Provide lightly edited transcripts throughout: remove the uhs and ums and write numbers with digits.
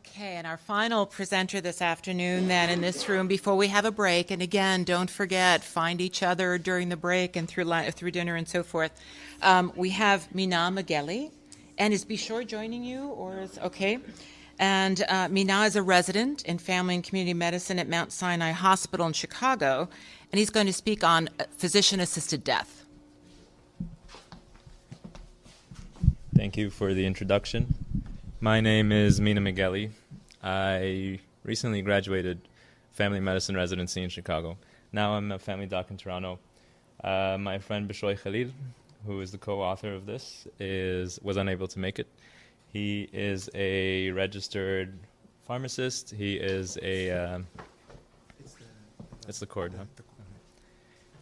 Okay, and our final presenter this afternoon then in this room before we have a break, and again, don't forget, find each other during the break and through dinner and so forth. We have Mena Megellie, and is Bishoy joining you, or is, okay? And Mena is a resident in family and community medicine at Mount Sinai Hospital in Chicago, and he's going to speak on physician-assisted death. Thank you for the introduction. My name is Mena Megellie. I recently graduated family medicine residency in Chicago. Now I'm a family doc in Toronto. My friend Bishoy Khalil, who is the co-author of this, was unable to make it. He is a registered pharmacist. He is a... It's the cord, huh?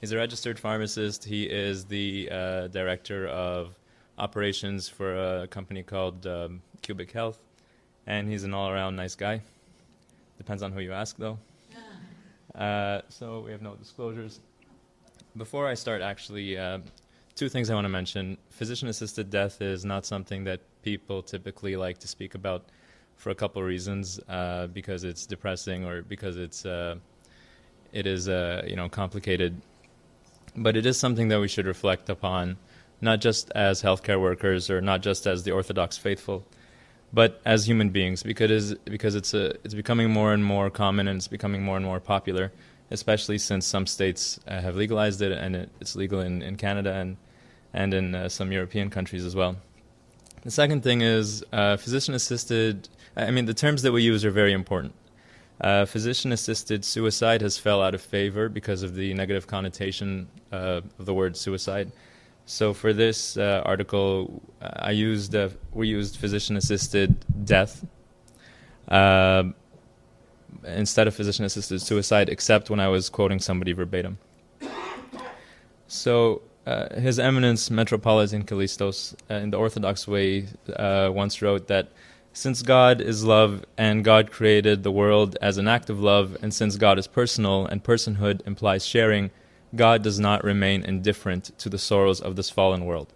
He's a registered pharmacist. He is the director of operations for a company called Cubic Health, and he's an all-around nice guy. Depends on who you ask, though. So we have no disclosures. Before I start, actually, two things I want to mention. Physician-assisted death is not something that people typically like to speak about for a couple of reasons, because it's depressing or because it is complicated. But it is something that we should reflect upon, not just as healthcare workers or not just as the Orthodox faithful, but as human beings, because it's becoming more and more common and it's becoming more and more popular, especially since some states have legalized it, and it's legal in Canada and in some European countries as well. The second thing is physician-assisted. I mean, the terms that we use are very important. Physician-assisted suicide has fell out of favor because of the negative connotation of the word suicide. So for this article, we used physician-assisted death instead of physician-assisted suicide, except when I was quoting somebody verbatim. So His Eminence Metropolitan Callistos, in the Orthodox way, once wrote that since God is love and God created the world as an act of love, and since God is personal and personhood implies sharing, God does not remain indifferent to the sorrows of this fallen world.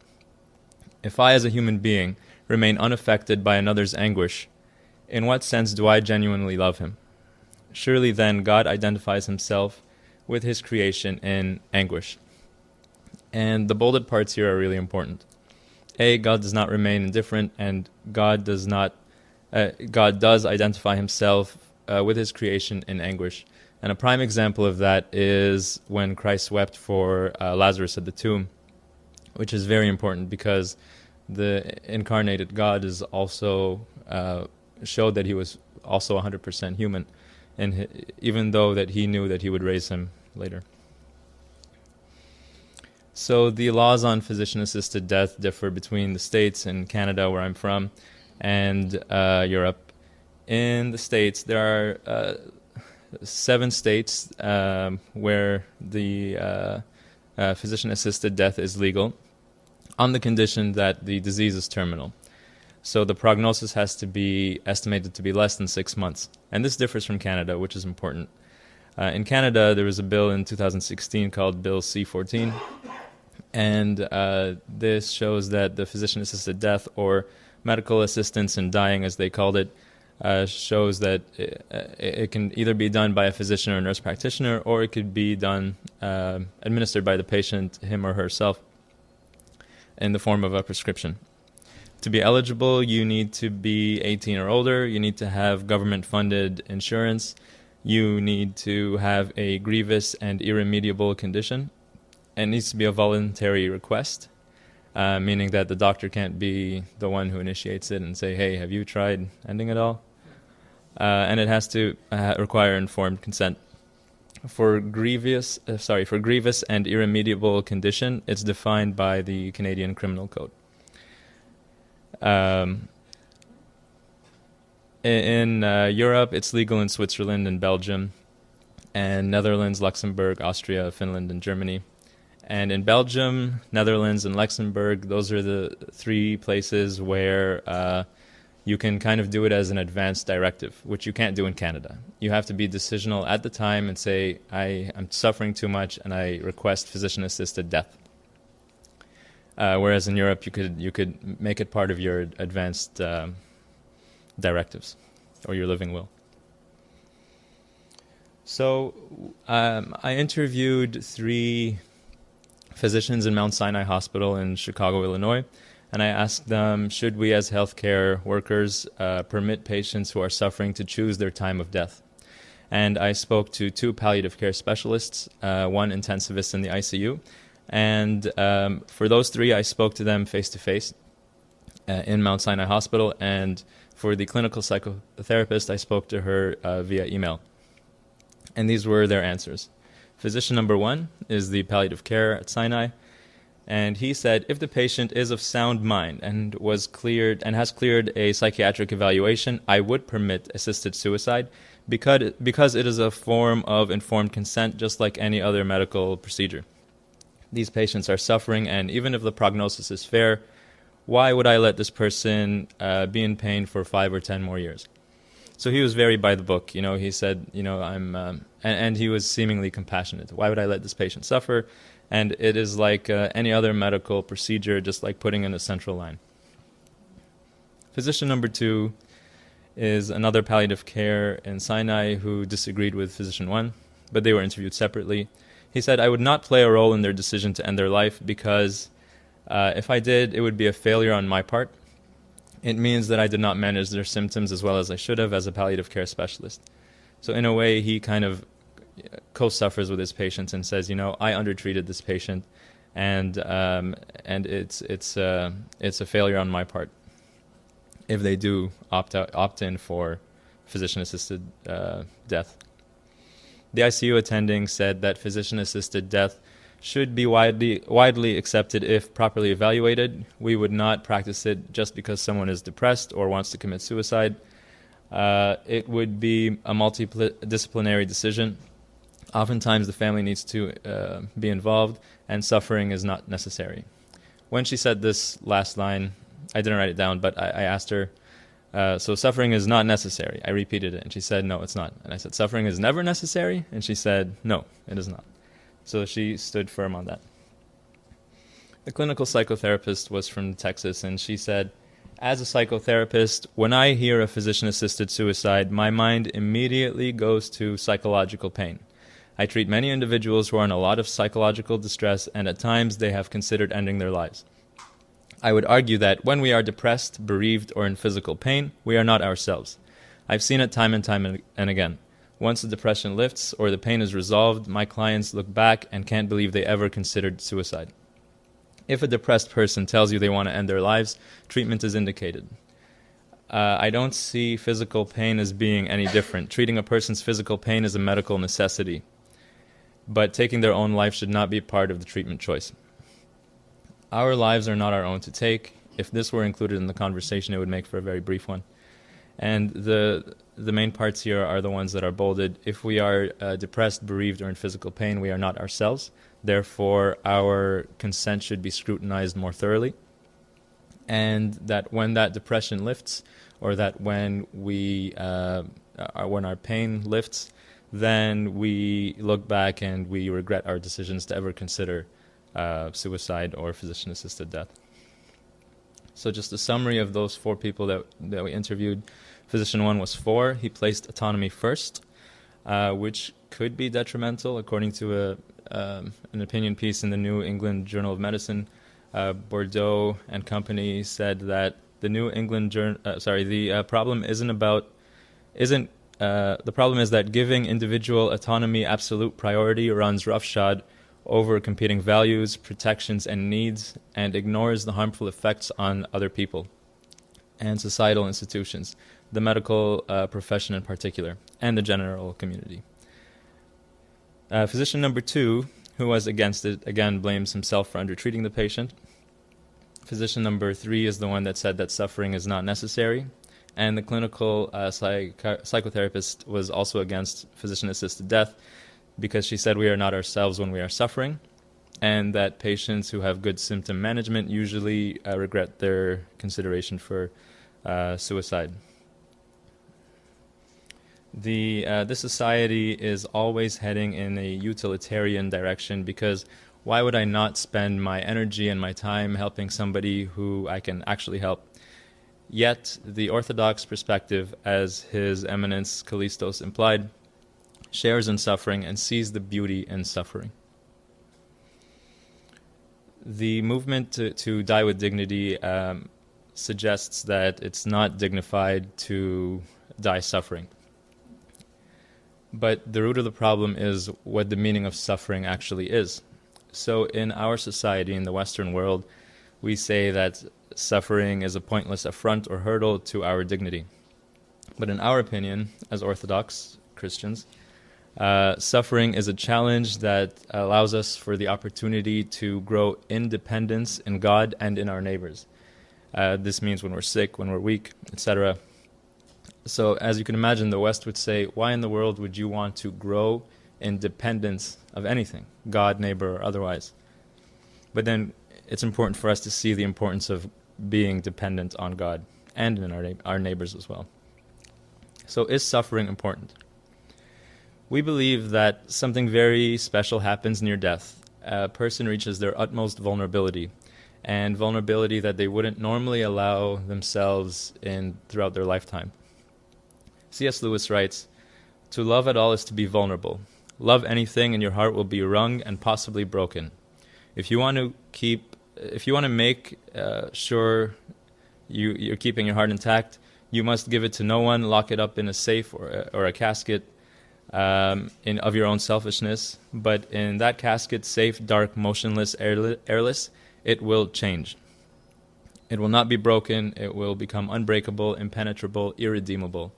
If I, as a human being, remain unaffected by another's anguish, in what sense do I genuinely love him? Surely then God identifies himself with his creation in anguish. And the bolded parts here are really important. A, God does not remain indifferent, and God does identify himself with his creation in anguish. And a prime example of that is when Christ wept for Lazarus at the tomb, which is very important because the incarnated God is also showed that he was also 100% human, and even though that he knew that he would raise him later. So the laws on physician-assisted death differ between the States and Canada, where I'm from, and Europe. In the States, there are 7 states where the physician-assisted death is legal on the condition that the disease is terminal. So the prognosis has to be estimated to be less than 6 months. And this differs from Canada, which is important. In Canada, there was a bill in 2016 called Bill C-14, and this shows that the physician-assisted death, or medical assistance in dying as they called it, shows that it can either be done by a physician or a nurse practitioner, or it could be done, administered by the patient, him or herself, in the form of a prescription. To be eligible, you need to be 18 or older, you need to have government-funded insurance, you need to have a grievous and irremediable condition, and it needs to be a voluntary request, meaning that the doctor can't be the one who initiates it and say, hey, have you tried ending it all? And it has to require informed consent. For grievous and irremediable condition, it's defined by the Canadian Criminal Code. In Europe, it's legal in Switzerland and Belgium, and Netherlands, Luxembourg, Austria, Finland, and Germany. And in Belgium, Netherlands, and Luxembourg, those are the 3 places where you can kind of do it as an advanced directive, which you can't do in Canada. You have to be decisional at the time and say, I'm suffering too much and I request physician-assisted death. Whereas in Europe, you could make it part of your advanced directives. or your living will. So I interviewed 3 physicians in Mount Sinai Hospital in Chicago, Illinois, and I asked them, should we as healthcare workers permit patients who are suffering to choose their time of death? And I spoke to 2 palliative care specialists, 1 intensivist in the ICU, and for those 3, I spoke to them face-to-face in Mount Sinai Hospital, and for the clinical psychotherapist, I spoke to her via email. And these were their answers. Physician number 1 is the palliative care at Sinai, and he said, if the patient is of sound mind and has cleared a psychiatric evaluation, I would permit assisted suicide because it is a form of informed consent, just like any other medical procedure. These patients are suffering, and even if the prognosis is fair, why would I let this person be in pain for 5 or 10 more years? So he was very by the book. He said, and he was seemingly compassionate. Why would I let this patient suffer? And it is like any other medical procedure, just like putting in a central line. Physician number 2 is another palliative care in Sinai who disagreed with physician 1, but they were interviewed separately. He said, I would not play a role in their decision to end their life because if I did, it would be a failure on my part. It means that I did not manage their symptoms as well as I should have as a palliative care specialist. So in a way, he kind of co-suffers with his patients and says, I undertreated this patient, and it's a failure on my part if they do opt in for physician-assisted death. The ICU attending said that physician-assisted death should be widely accepted if properly evaluated. We would not practice it just because someone is depressed or wants to commit suicide. It would be a multidisciplinary decision. Oftentimes the family needs to be involved, and suffering is not necessary. When she said this last line, I didn't write it down, but I asked her, so suffering is not necessary. I repeated it, and she said, no, it's not. And I said, suffering is never necessary? And she said, no, it is not. So she stood firm on that. The clinical psychotherapist was from Texas, and she said, as a psychotherapist, when I hear a physician-assisted suicide, my mind immediately goes to psychological pain. I treat many individuals who are in a lot of psychological distress, and at times they have considered ending their lives. I would argue that when we are depressed, bereaved, or in physical pain, we are not ourselves. I've seen it time and time and again. Once the depression lifts or the pain is resolved, my clients look back and can't believe they ever considered suicide. If a depressed person tells you they want to end their lives, treatment is indicated. I don't see physical pain as being any different. Treating a person's physical pain is a medical necessity, but taking their own life should not be part of the treatment choice. Our lives are not our own to take. If this were included in the conversation, it would make for a very brief one. And the main parts here are the ones that are bolded. If we are depressed, bereaved, or in physical pain, we are not ourselves. Therefore, our consent should be scrutinized more thoroughly. And that when that depression lifts, or that when our pain lifts, then we look back and we regret our decisions to ever consider suicide or physician-assisted death. So just a summary of those 4 people that we interviewed. Physician 1 was 4. He placed autonomy first, which could be detrimental, according to an opinion piece in the New England Journal of Medicine. Bordeaux and company said that the New England the problem the problem is that giving individual autonomy absolute priority runs roughshod over competing values, protections, and needs, and ignores the harmful effects on other people and societal institutions, the medical profession in particular, and the general community. Physician number 2, who was against it, again blames himself for undertreating the patient. Physician number 3 is the one that said that suffering is not necessary, and the clinical psychotherapist was also against physician-assisted death, because she said we are not ourselves when we are suffering, and that patients who have good symptom management usually regret their consideration for suicide. The society is always heading in a utilitarian direction, because why would I not spend my energy and my time helping somebody who I can actually help? Yet, the Orthodox perspective, as His Eminence Callistos implied, shares in suffering and sees the beauty in suffering. The movement to die with dignity suggests that it's not dignified to die suffering. But the root of the problem is what the meaning of suffering actually is. So in our society, in the Western world, we say that suffering is a pointless affront or hurdle to our dignity. But in our opinion, as Orthodox Christians, suffering is a challenge that allows us for the opportunity to grow independence in God and in our neighbors. This means when we're sick, when we're weak, etc. So as you can imagine, the West would say, why in the world would you want to grow in dependence of anything, God, neighbor, or otherwise? But then it's important for us to see the importance of being dependent on God and in our neighbors as well. So is suffering important? We believe that something very special happens near death. A person reaches their utmost vulnerability, and vulnerability that they wouldn't normally allow themselves in throughout their lifetime. C.S. Lewis writes, "To love at all is to be vulnerable. Love anything and your heart will be wrung and possibly broken. If you want to make sure you're keeping your heart intact, you must give it to no one, lock it up in a safe or a casket of your own selfishness. But in that casket, safe, dark, motionless, airless, it will change. It will not be broken. It will become unbreakable, impenetrable, irredeemable.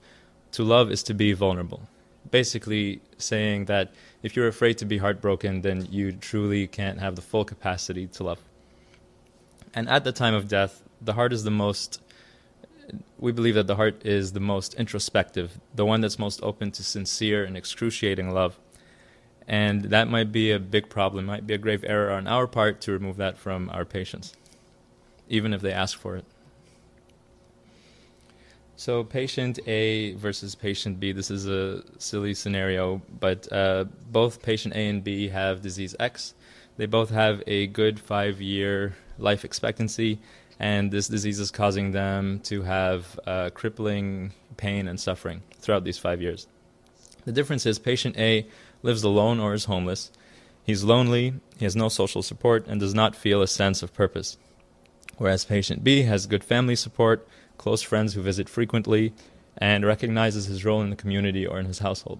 To love is to be vulnerable." Basically saying that if you're afraid to be heartbroken, then you truly can't have the full capacity to love. And at the time of death, we believe that the heart is the most introspective, the one that's most open to sincere and excruciating love. And that might be a big problem, might be a grave error on our part to remove that from our patients, even if they ask for it. So patient A versus patient B, this is a silly scenario, but both patient A and B have disease X. They both have a good 5-year life expectancy, and this disease is causing them to have crippling pain and suffering throughout these 5 years. The difference is patient A lives alone or is homeless. He's lonely, he has no social support, and does not feel a sense of purpose. Whereas patient B has good family support, close friends who visit frequently, and recognizes his role in the community or in his household.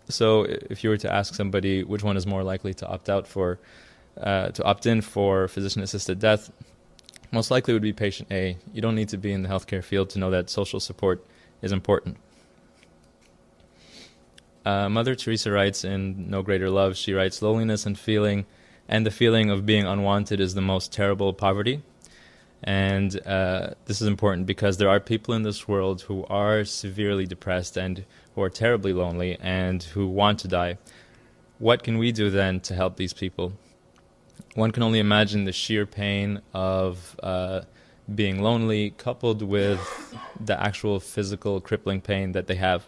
So if you were to ask somebody which one is more likely to opt in for physician-assisted death, most likely would be patient A. You don't need to be in the healthcare field to know that social support is important. Mother Teresa writes in No Greater Love, she writes, "Loneliness and the feeling of being unwanted is the most terrible poverty." And this is important because there are people in this world who are severely depressed and who are terribly lonely and who want to die. What can we do then to help these people? One can only imagine the sheer pain of being lonely coupled with the actual physical crippling pain that they have.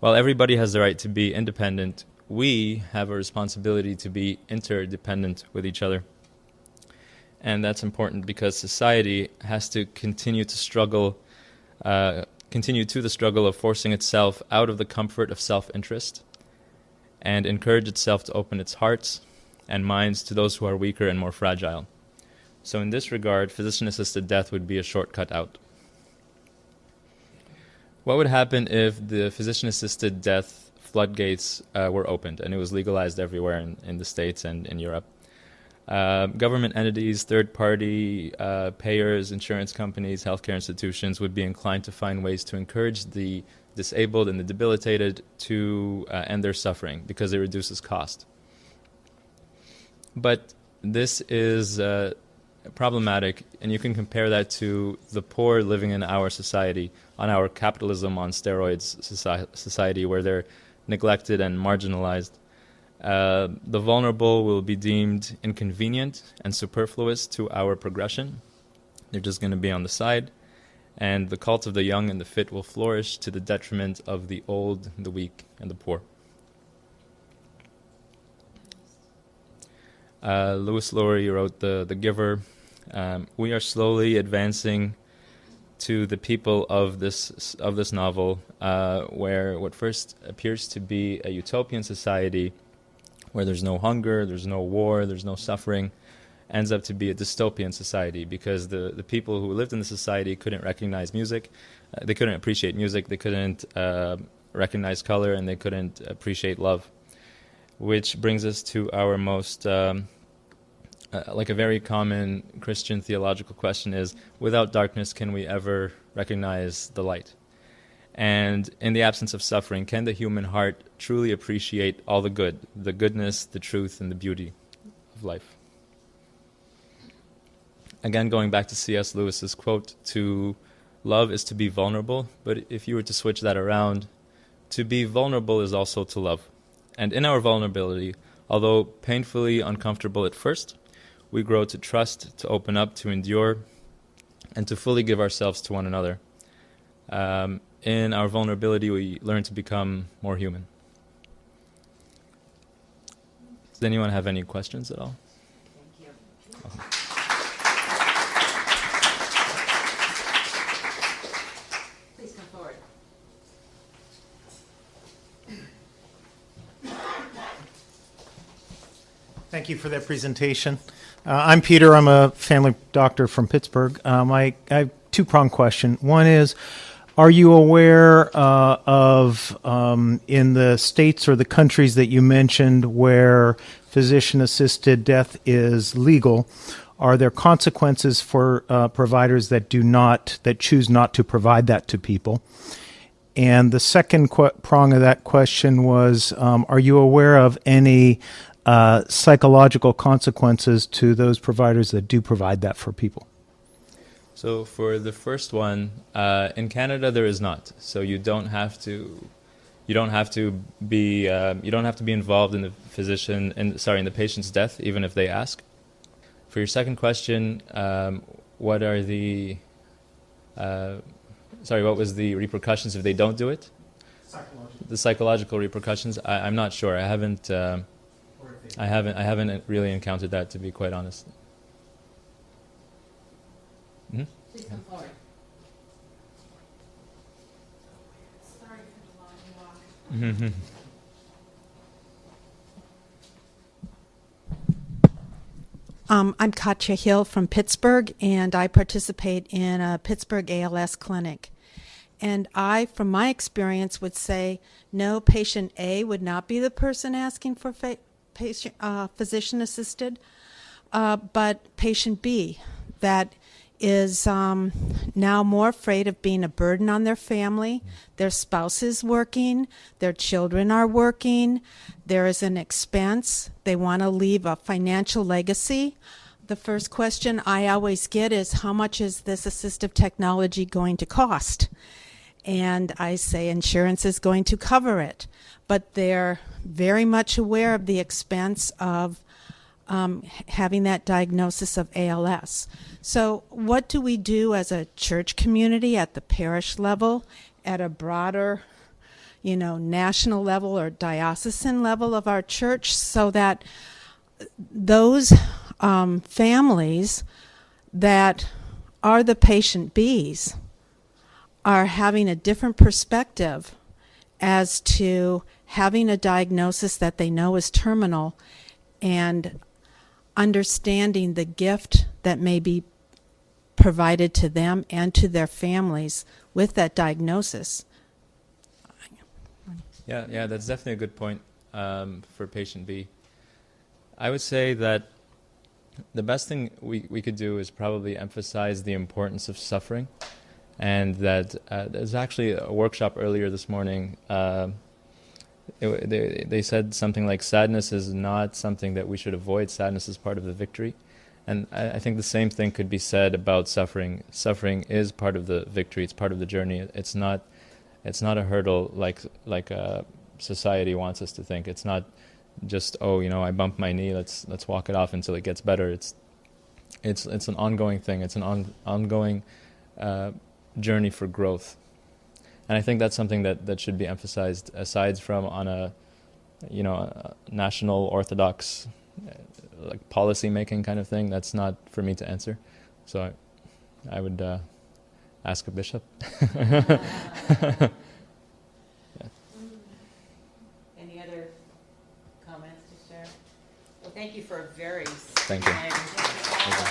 While everybody has the right to be independent, we have a responsibility to be interdependent with each other. And that's important because society has to continue to the struggle of forcing itself out of the comfort of self-interest and encourage itself to open its hearts and minds to those who are weaker and more fragile. So in this regard, physician-assisted death would be a shortcut out. What would happen if the physician-assisted death floodgates were opened and it was legalized everywhere in the States and in Europe? Government entities, third-party payers, insurance companies, healthcare institutions would be inclined to find ways to encourage the disabled and the debilitated to end their suffering because it reduces cost. But this is problematic, and you can compare that to the poor living in our society, on our capitalism on steroids society, where they're neglected and marginalized. The vulnerable will be deemed inconvenient and superfluous to our progression. They're just going to be on the side. And the cult of the young and the fit will flourish to the detriment of the old, the weak, and the poor. Louis Laurie wrote The Giver. We are slowly advancing to the people of this novel, where what first appears to be a utopian society, where there's no hunger, there's no war, there's no suffering, ends up to be a dystopian society, because the people who lived in the society couldn't recognize music, they couldn't appreciate music, they couldn't recognize color, and they couldn't appreciate love. Which brings us to our most, like a very common Christian theological question is, without darkness, can we ever recognize the light? And in the absence of suffering, can the human heart truly appreciate all the good, the goodness, the truth, and the beauty of life? Again, going back to C.S. Lewis's quote, to love is to be vulnerable, but if you were to switch that around, to be vulnerable is also to love. And in our vulnerability, although painfully uncomfortable at first, we grow to trust, to open up, to endure, and to fully give ourselves to one another. In our vulnerability, we learn to become more human. Does anyone have any questions at all? Thank you. Awesome. Please come forward. Thank you for that presentation. I'm Peter. I'm a family doctor from Pittsburgh. I have a two-pronged question. One is, are you aware of, in the states or the countries that you mentioned where physician-assisted death is legal, are there consequences for providers that choose not to provide that to people? And the second prong of that question was, are you aware of any psychological consequences to those providers that do provide that for people? So for the first one, in Canada there is not. So you don't have to be involved in the patient's death, even if they ask. For your second question, what was the repercussions if they don't do it? The psychological repercussions. I'm not sure. I haven't really encountered that, to be quite honest. Mm-hmm. Please come forward. Sorry for the long walk. Mm-hmm. I'm Katya Hill from Pittsburgh, and I participate in a Pittsburgh ALS clinic. And I, from my experience, would say, no, patient A would not be the person asking for physician-assisted, but patient B, that is now more afraid of being a burden on their family. Their spouse is working, their children are working, there is an expense, they want to leave a financial legacy. The first question I always get is, how much is this assistive technology going to cost? And I say insurance is going to cover it, but they're very much aware of the expense of having that diagnosis of ALS. So what do we do as a church community at the parish level, at a broader, national level or diocesan level of our church, so that those families that are the patient Bs are having a different perspective as to having a diagnosis that they know is terminal and understanding the gift that may be provided to them and to their families with that diagnosis. Yeah, that's definitely a good point for patient B. I would say that the best thing we could do is probably emphasize the importance of suffering, and that there's actually a workshop earlier this morning. They said something like, sadness is not something that we should avoid. Sadness is part of the victory. And I think the same thing could be said about suffering. Suffering is part of the victory. It's part of the journey. It's not a hurdle like society wants us to think. It's not just, I bumped my knee, let's walk it off until it gets better. It's an ongoing thing. It's an ongoing journey for growth. And I think that's something that should be emphasized, aside from on a national orthodox policy making kind of thing. That's not for me to answer. So I would ask a bishop. Any other comments to share? Well, thank you for a very Thank you. stimulating